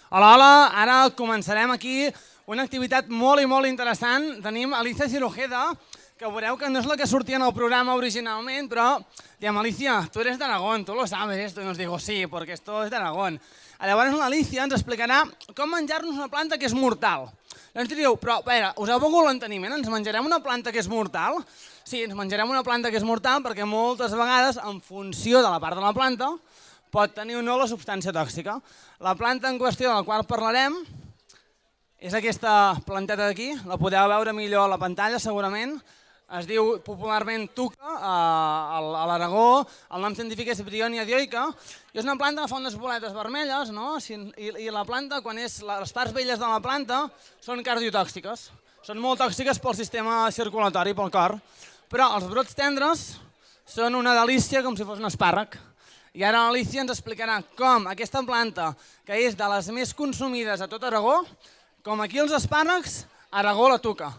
Hola, hola, ara començarem aquí una activitat molt i molt interessant. Tenim Alicia Cirojeda, que veureu que no és la que sortia en el programa originalment, però diem, Alicia, tú eres de Aragón, tú lo sabes esto. Y nos digo, sí, porque esto es de Aragón. Llavors l'Alicia ens explicarà com menjar-nos una planta que és mortal. Ens diríeu, però, a veure, us heu begut l'enteniment? Ens menjarem una planta que és mortal? Sí, ens menjarem una planta que és mortal perquè moltes vegades, en funció de la part de la planta, pot tenir o no la substància tòxica. La planta en qüestió de la qual parlarem és aquesta planteta d'aquí, la podeu veure millor a la pantalla segurament. Es diu popularment tuca a l'Aragó, el nom científic és Bryonia dioica, i és una planta que fa unes boletes vermelles, no? I la planta, quan és les parts velles de la planta, són cardiotòxiques. Són molt tòxiques pel sistema circulatori, pel cor, però els brots tendres són una delícia com si fos un espàrrec. I ara l'Alicia ens explicarà com aquesta planta, que és de les més consumides a tot Aragó, com aquí els espàrrecs, Aragó la tuca.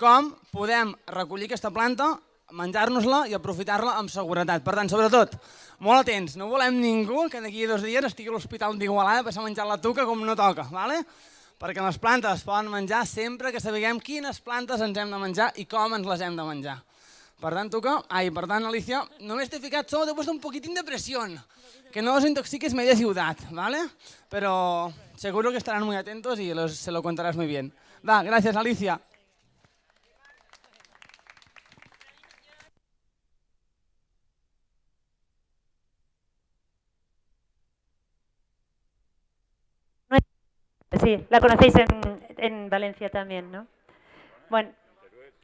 Com podem recollir aquesta planta, menjar-nos-la i aprofitar-la amb seguretat. Per tant, sobretot, molt atents, no volem ningú que d'aquí 2 dies estigui a l'Hospital d'Igualada per menjar la tuca com no toca, perquè les plantes es poden menjar sempre que sapiguem quines plantes ens hem de menjar i com ens les hem de menjar. Per tant, Alicia, només t'he ficat solo, te he puesto un poquitín de presión, que no os intoxiques media ciudad, pero seguro que estarán muy atentos y se lo contarás muy bien. Va, gracias, Alicia. Sí, la conocéis en Valencia también, ¿no? Bueno,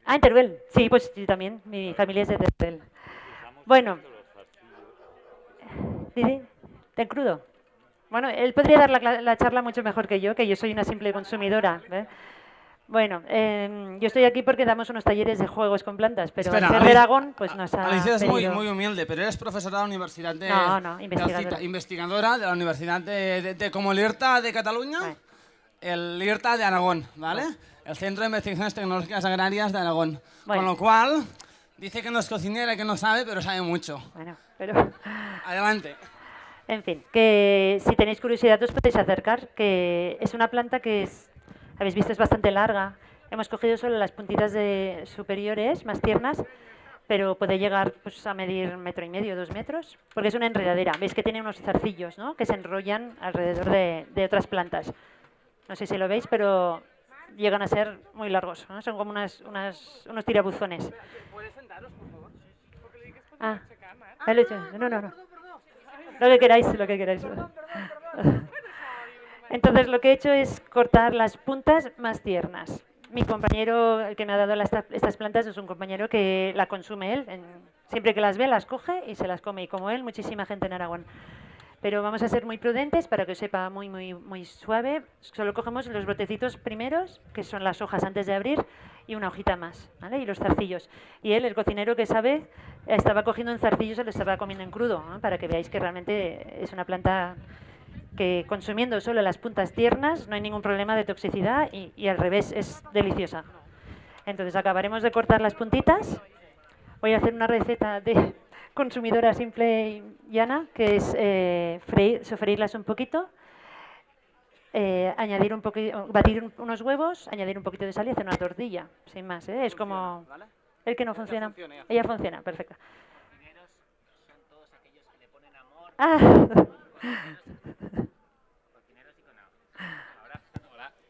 en Teruel. Sí, pues yo también, mi familia es de Teruel. Bueno, ¿sí? ¿Del crudo? Bueno, él podría dar la charla mucho mejor que yo soy una simple consumidora. Bueno, yo estoy aquí porque damos unos talleres de juegos con plantas, pero Espera, el Aragón pues nos ha Alicia es pedido... muy humilde, pero eres profesora de la Universidad de... No, investigadora. Investigadora de la Universidad de como el IRTA de Cataluña, el IRTA de Aragón, ¿vale? El Centro de Investigaciones Tecnológicas Agrarias de Aragón. Bueno. Con lo cual, dice que no es cocinera, que no sabe, pero sabe mucho. Bueno, pero... Adelante. En fin, que si tenéis curiosidad os podéis acercar, que es una planta que es, habéis visto, es bastante larga. Hemos cogido solo las puntitas superiores, más tiernas, pero puede llegar pues, a medir 1,5 metros, 2 metros, porque es una enredadera. Veis que tiene unos zarcillos, ¿no?, que se enrollan alrededor de otras plantas. No sé si lo veis, pero llegan a ser muy largos, ¿no? Son como unos tirabuzones. ¿Puedes sentaros, por favor? Ah, no. Lo que queráis. Entonces lo que he hecho es cortar las puntas más tiernas. Mi compañero, el que me ha dado estas plantas, es un compañero que la consume él. Siempre que las ve, las coge y se las come. Y como él, muchísima gente en Aragón. Pero vamos a ser muy prudentes para que sepa muy suave. Solo cogemos los brotecitos primeros, que son las hojas antes de abrir, y una hojita más, ¿vale? Y los zarcillos. Y él, el cocinero que sabe, estaba cogiendo en zarcillos y lo estaba comiendo en crudo, ¿no?, para que veáis que realmente es una planta que consumiendo solo las puntas tiernas no hay ningún problema de toxicidad y al revés, es deliciosa. Entonces acabaremos de cortar las puntitas. Voy a hacer una receta de consumidora simple y llana, que es sofreírlas un poquito, batir unos huevos, añadir un poquito de sal y hacer una tortilla, sin más. Es como... ¿El que no funciona? Ella funciona, perfecto. Cocineros son todos aquellos que le ponen amor.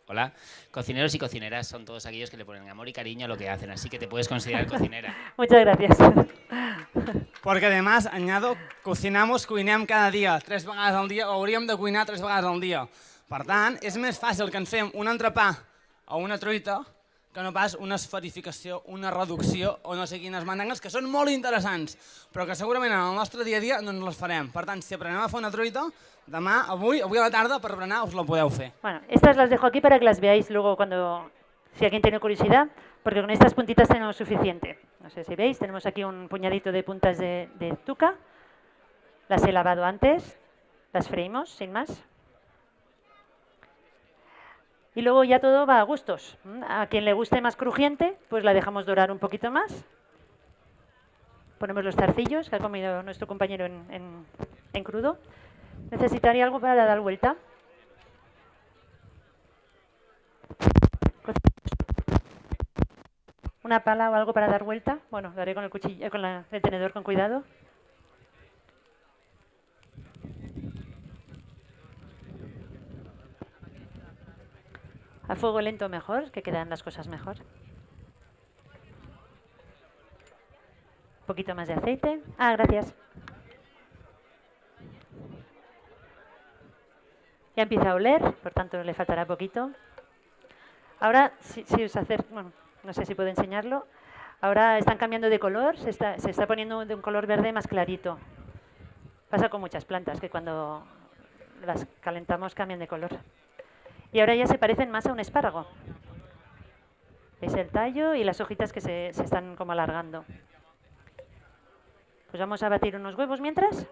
Hola. Cocineros y cocineras son todos aquellos que le ponen amor y cariño a lo que hacen, así que te puedes considerar cocinera. Muchas gracias. Porque además, añado, cuinem cada dia, 3 vegades al dia, o hauríem de cuinar 3 vegades al dia. Per tant, és més fàcil que ens fem un entrepà o una truita que no pas una esferificació, una reducció o no sé quines mandangues, que són molt interessants, però que segurament en el nostre dia a dia no ens les farem. Per tant, si aprenem a fer una truita, demà, avui a la tarda, per berenar, us la podeu fer. Bueno, estas las dejo aquí para que las veáis luego si alguien tiene curiosidad, porque con estas puntitas tenemos suficiente. No sé si veis, tenemos aquí un puñadito de puntas de tuca. Las he lavado antes, las freímos, sin más. Y luego ya todo va a gustos. A quien le guste más crujiente, pues la dejamos dorar un poquito más. Ponemos los zarcillos que ha comido nuestro compañero en crudo. Necesitaría algo para dar vuelta. ¿Una pala o algo para dar vuelta? Bueno, lo haré con el cuchillo, con el tenedor con cuidado. A fuego lento mejor, que quedan las cosas mejor. Un poquito más de aceite. Ah, gracias. Ya empieza a oler, por tanto le faltará poquito. Ahora, si os bueno, no sé si puedo enseñarlo. Ahora están cambiando de color, se está poniendo de un color verde más clarito. Pasa con muchas plantas, que cuando las calentamos cambian de color. Y ahora ya se parecen más a un espárrago. ¿Veis el tallo y las hojitas que se están como alargando? Pues vamos a batir unos huevos mientras.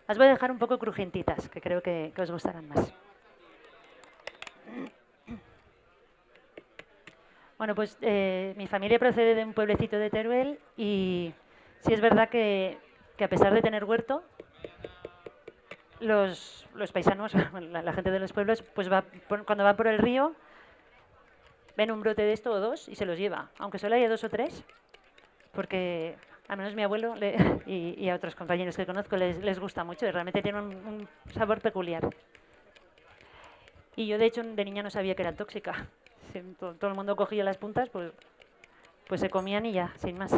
Las voy a dejar un poco crujientitas, que creo que os gustarán más. Bueno, pues mi familia procede de un pueblecito de Teruel y sí es verdad que a pesar de tener huerto, los paisanos, la gente de los pueblos, pues cuando van por el río, ven un brote de esto o dos y se los lleva, aunque solo haya 2 o 3, porque al menos mi abuelo y a otros compañeros que conozco les gusta mucho y realmente tiene un sabor peculiar. Y yo, de hecho, de niña no sabía que era tóxica. Si todo el mundo cogía las puntas, pues se comían y ya, sin más.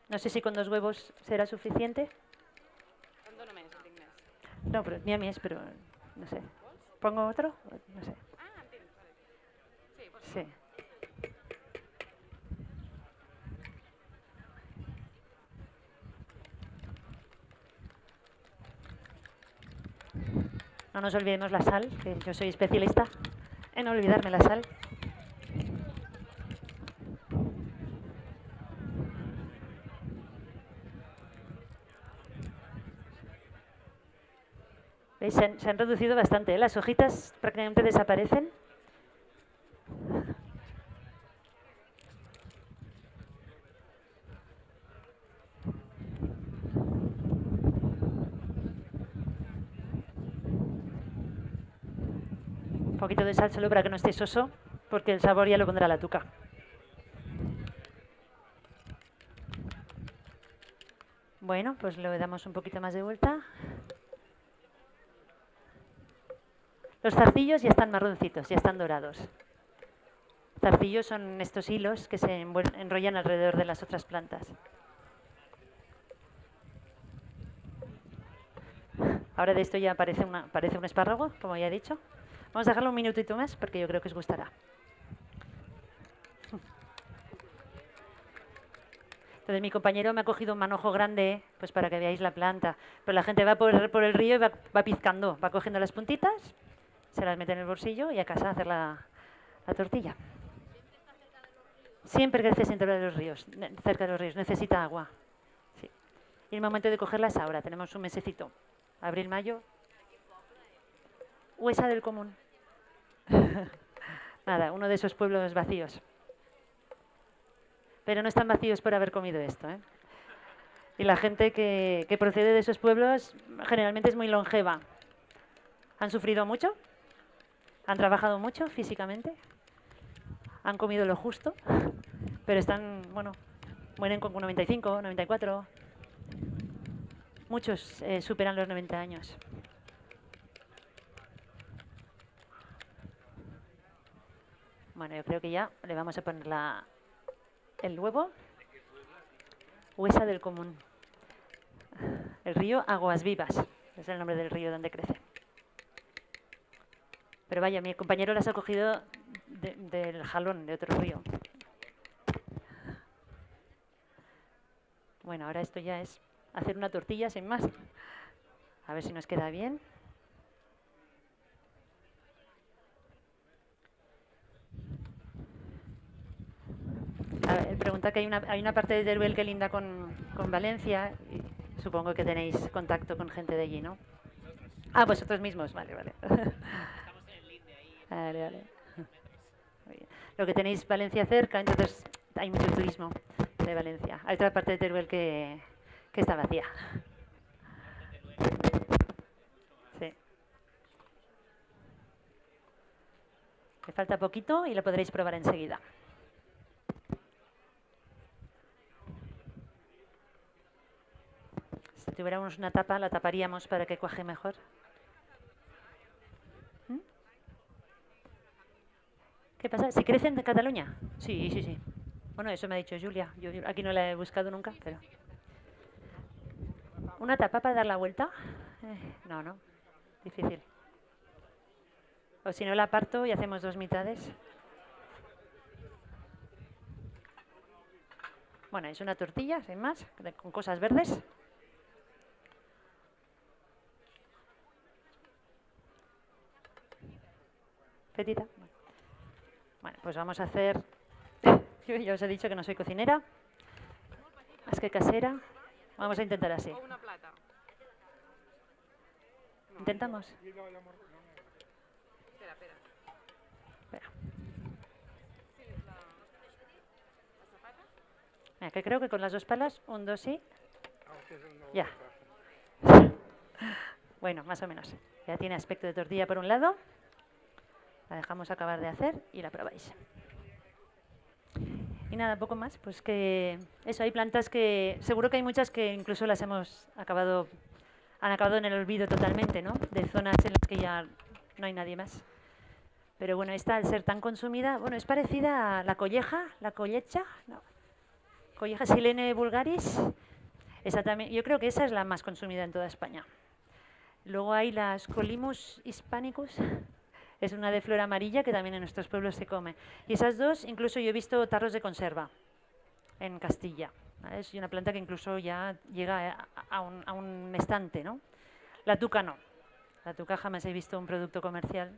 No sé si con 2 huevos será suficiente. No, pero ni a mí es, pero no sé. ¿Pongo otro? No sé. Sí. No nos olvidemos la sal, que yo soy especialista en olvidarme la sal. ¿Veis? Se han reducido bastante, ¿eh? Las hojitas prácticamente desaparecen. Un poquito de sal solo para que no esté soso, porque el sabor ya lo pondrá la tuca. Bueno, pues le damos un poquito más de vuelta. Los zarcillos ya están marroncitos, ya están dorados. Zarcillos son estos hilos que se enrollan alrededor de las otras plantas. Ahora de esto ya parece un espárrago, como ya he dicho. Vamos a dejarlo un minutito más porque yo creo que os gustará. Entonces mi compañero me ha cogido un manojo grande pues para que veáis la planta. Pero la gente va por el río y va pizcando, va cogiendo las puntitas, se las mete en el bolsillo y a casa a hacer la tortilla. Siempre crece cerca de los ríos, necesita agua. Sí. Y el momento de cogerla es ahora, tenemos un mesecito. Abril, mayo. Huesa del Común. Nada, uno de esos pueblos vacíos. Pero no están vacíos por haber comido esto, ¿eh? Y la gente que procede de esos pueblos generalmente es muy longeva. Han sufrido mucho, han trabajado mucho físicamente, han comido lo justo, pero mueren con 95, 94. Muchos superan los 90 años. Bueno, yo creo que ya le vamos a poner el huevo. Huesa del Común. El río Aguas Vivas. Es el nombre del río donde crece. Pero vaya, mi compañero las ha cogido del jalón de otro río. Bueno, ahora esto ya es hacer una tortilla sin más. A ver si nos queda bien. Pregunta que hay una parte de Teruel que linda con Valencia. Y supongo que tenéis contacto con gente de allí, ¿no? Ah, vosotros mismos. Vale. Estamos en el linde ahí. Vale. Muy bien. Lo que tenéis Valencia cerca, entonces hay mucho turismo de Valencia. Hay otra parte de Teruel que está vacía. Le falta poquito y lo podréis probar enseguida. Si tuviéramos una tapa, la taparíamos para que cuaje mejor. ¿Mm? ¿Qué pasa? ¿Si crecen de Cataluña? Sí, sí, sí. Bueno, eso me ha dicho Julia. Yo aquí no la he buscado nunca, pero... ¿Una tapa para dar la vuelta? No, no. Difícil. O si no, la parto y hacemos dos mitades. Bueno, es una tortilla, sin más, con cosas verdes. Petita. Bueno, pues vamos a hacer... Yo ya os he dicho que no soy cocinera, más que casera. Vamos a intentar así. ¿Intentamos? Espera. Mira, que creo que con las dos palas, un, dos y... Ya. Bueno, más o menos. Ya tiene aspecto de tortilla por un lado. La dejamos acabar de hacer y la probáis. Y nada, poco más. Pues que eso, hay plantas que... Seguro que hay muchas que incluso las hemos acabado... Han acabado en el olvido totalmente, ¿no? De zonas en las que ya no hay nadie más. Pero bueno, esta al ser tan consumida... Bueno, es parecida a la colleja, la collecha, no. Colleja Silene vulgaris. Esa también, yo creo que esa es la más consumida en toda España. Luego hay las Colimus hispanicus. Es una de flor amarilla que también en nuestros pueblos se come. Y esas dos, incluso yo he visto tarros de conserva en Castilla. ¿Vale? Es una planta que incluso ya llega a un estante, ¿no? La tuca no. La tuca jamás he visto un producto comercial.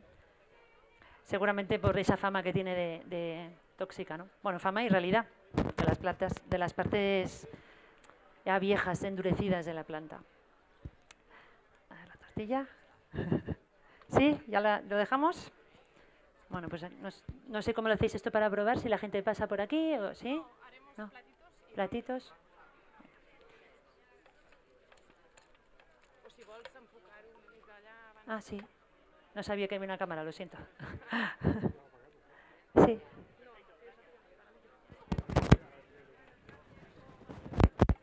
Seguramente por esa fama que tiene de tóxica, ¿no? Bueno, fama y realidad de las plantas, de las partes ya viejas, endurecidas de la planta. A ver, la tortilla. ¿Sí? ¿Ya lo dejamos? Bueno, pues no sé cómo lo hacéis esto para probar, si la gente pasa por aquí o sí. ¿No? ¿Platitos? Ah, sí. No sabía que había una cámara, lo siento. Sí.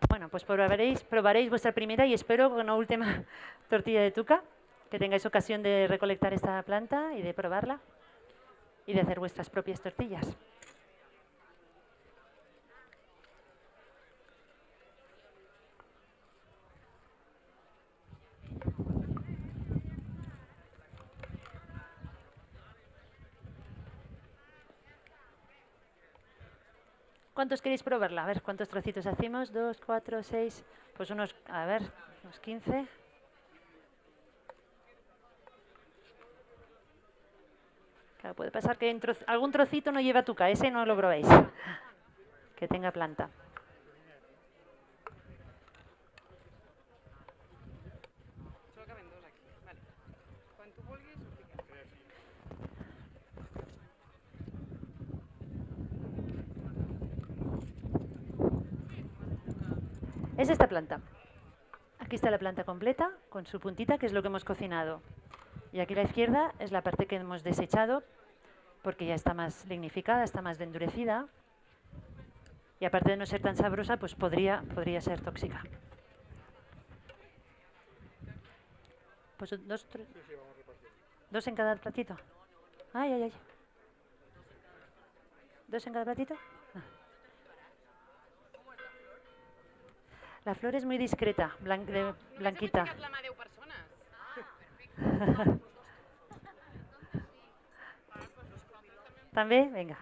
Bueno, pues probaréis vuestra primera y espero con una última tortilla de tuca, que tengáis ocasión de recolectar esta planta y de probarla y de hacer vuestras propias tortillas. ¿Cuántos queréis probarla? A ver, ¿cuántos trocitos hacemos? 2, 4, 6, pues unos, a ver, unos 15. Claro, puede pasar que algún trocito no lleva tuca, ese no lo probéis. Que tenga planta. Es esta planta. Aquí está la planta completa, con su puntita, que es lo que hemos cocinado. Y aquí a la izquierda es la parte que hemos desechado, porque ya está más lignificada, está más endurecida. Y aparte de no ser tan sabrosa, pues podría ser tóxica. Pues dos en cada platito. Ay, ay, ay. ¿Dos en cada platito? Ah. La flor es muy discreta, blanquita. ¿También? Venga.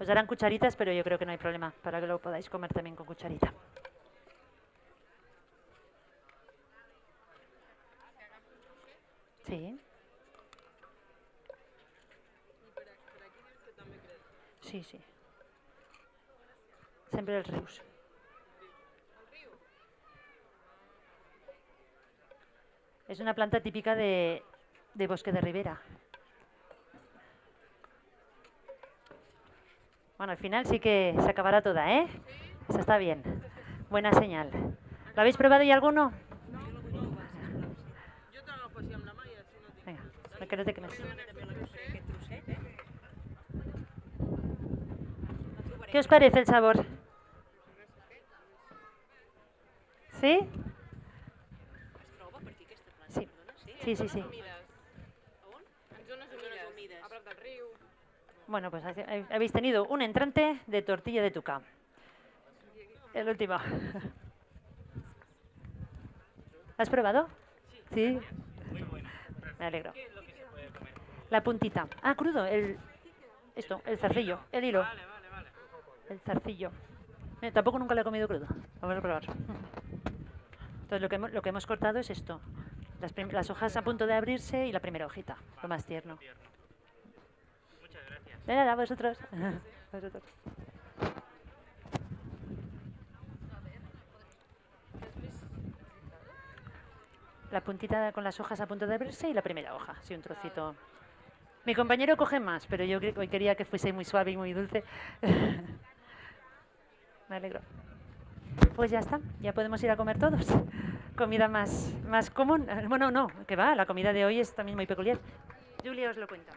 Os darán cucharitas, pero yo creo que no hay problema para que lo podáis comer también con cucharita. Sí. Sí, sí. Sempre els rius. Es una planta típica de bosque de ribera. Bueno, al final sí que se acabará toda, ¿eh? Eso está bien. Buena señal. ¿Lo habéis probado ya alguno? Venga, que no te quemes. ¿Qué os parece el sabor? ¿Sí? Sí, sí, sí, sí. Bueno, pues habéis tenido un entrante de tortilla de tuca. El último. ¿Has probado? Sí. Me alegro. La puntita. Ah, crudo. El zarcillo, el hilo. El zarcillo. Tampoco nunca lo he comido crudo. Vamos a probar. Entonces lo que hemos cortado es esto. Las hojas a punto de abrirse y la primera hojita. Lo más tierno. De nada, vosotros. Vosotros. La puntita con las hojas a punto de abrirse y la primera hoja. Sí, un trocito. Mi compañero coge más, pero yo hoy quería que fuese muy suave y muy dulce. Me alegro. Pues ya está, ya podemos ir a comer todos. Comida más común. Bueno, no, que va, la comida de hoy es también muy peculiar. Julia os lo cuenta.